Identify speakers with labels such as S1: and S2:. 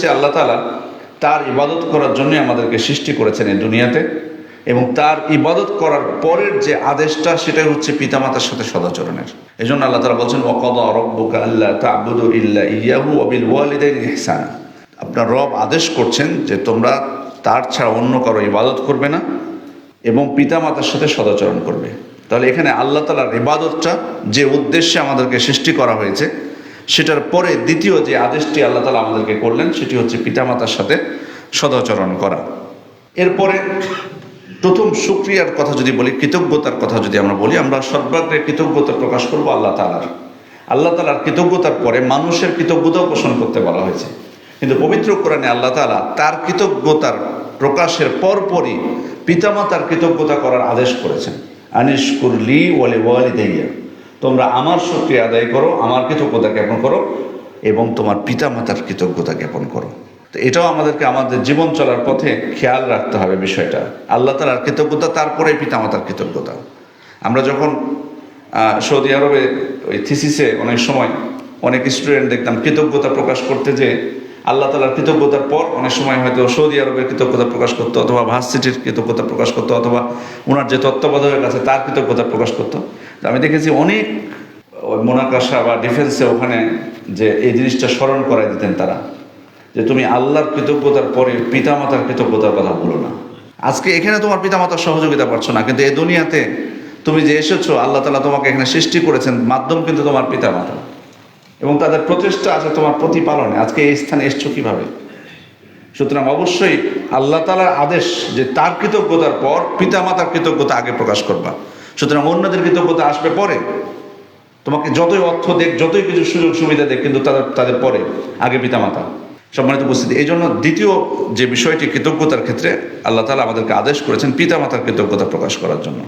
S1: যে আল্লাহ তাআলা তার ইবাদত করার জন্য আমাদেরকে সৃষ্টি করেছেন এই দুনিয়াতে, এবং তার ইবাদত করার পরের যে আদেশটা সেটা হচ্ছে পিতামাতার সাথে সদাচরণের। এই জন্য আল্লাহ তাআলা বলছেন ওয়াকাদা রাব্বুকা আল্লা তা'বুদু ইল্লা ইয়্যাহু ওয়া বিল ওয়ালিদাইনি ইহসানা। আপনার রব আদেশ করছেন যে তোমরা তার ছাড়া অন্য কারো ইবাদত করবে না এবং পিতামাতার সাথে সদাচরণ করবে। তাহলে এখানে আল্লাহ তাআলার ইবাদতটা যে উদ্দেশ্যে আমাদেরকে সৃষ্টি করা হয়েছে সেটার পরে দ্বিতীয় যে আদেশটি আল্লাহ তাআলা আমাদেরকে করলেন সেটি হচ্ছে পিতামাতার সাথে সদাচরণ করা। এরপরে প্রথম শুকরিয়ার কথা যদি বলি, কৃতজ্ঞতার কথা যদি আমরা বলি, আমরা সর্বাগ্রে কৃতজ্ঞতা প্রকাশ করব আল্লাহ তাআলার। আল্লাহ তাআলার কৃতজ্ঞতার পরে মানুষের কৃতজ্ঞতাও পোষণ করতে বলা হয়েছে, কিন্তু পবিত্র কোরআনে আল্লাহ তাআলা তার কৃতজ্ঞতার প্রকাশের পরপরই পিতামাতার কৃতজ্ঞতা করার আদেশ করেছেন। আনিশকুর লি ওয়া লিওয়ালিদাইয়া, তোমরা আমার শুকরিয়া আদায় করো, আমার কৃতজ্ঞতা জ্ঞাপন করো এবং তোমার পিতামাতার কৃতজ্ঞতা জ্ঞাপন করো। তো এটাও আমাদেরকে আমাদের জীবন চলার পথে খেয়াল রাখতে হবে বিষয়টা। আল্লাহ তাআলার কৃতজ্ঞতা, তারপরে পিতামাতার কৃতজ্ঞতা। আমরা যখন সৌদি আরবে ওই থিসিসে অনেক সময় অনেক স্টুডেন্ট দেখতাম কৃতজ্ঞতা প্রকাশ করতে, যে আল্লাহ তাআলার কৃতজ্ঞতার পর অনেক সময় হয়তো সৌদি আরবের কৃতজ্ঞতা প্রকাশ করতো, অথবা ভার্সিটির কৃতজ্ঞতা প্রকাশ করতো, অথবা ওনার যে তত্ত্বাবধায়ক আছে তার কৃতজ্ঞতা প্রকাশ করতো। তো আমি দেখেছি অনেক মোনাকাশা বা ডিফেন্সে ওখানে যে এই জিনিসটা স্মরণ করাই দিতেন তারা, যে তুমি আল্লাহর কৃতজ্ঞতার পরে পিতামাতার কৃতজ্ঞতার কথা বলো না। আজকে এখানে তোমার পিতামাতার সহযোগিতা পাচ্ছ না, কিন্তু এই দুনিয়াতে তুমি যে এসেছো আল্লাহ তাআলা তোমাকে এখানে সৃষ্টি করেছেন, মাধ্যম কিন্তু তোমার পিতামাতা, এবং তাদের প্রচেষ্টা আছে তোমার প্রতিপালনে। আজকে এই স্থানে এসছো কিভাবে? সুতরাং অবশ্যই আল্লাহ তাআলার আদেশ যে তার কৃতজ্ঞতার পর পিতামাতার কৃতজ্ঞতা আগে প্রকাশ করবা। সুতরাং অন্যদের কৃতজ্ঞতা আসবে পরে। তোমাকে যতই অর্থ দেখ, যতই কিছু সুযোগ সুবিধা দেখ, কিন্তু তাদের পরে আগে পিতামাতা। সম্মানিত উপস্থিতি, এই জন্য দ্বিতীয় যে বিষয়টি কৃতজ্ঞতার ক্ষেত্রে আল্লাহ তাআলা আমাদেরকে আদেশ করেছেন পিতামাতার কৃতজ্ঞতা প্রকাশ করার জন্য।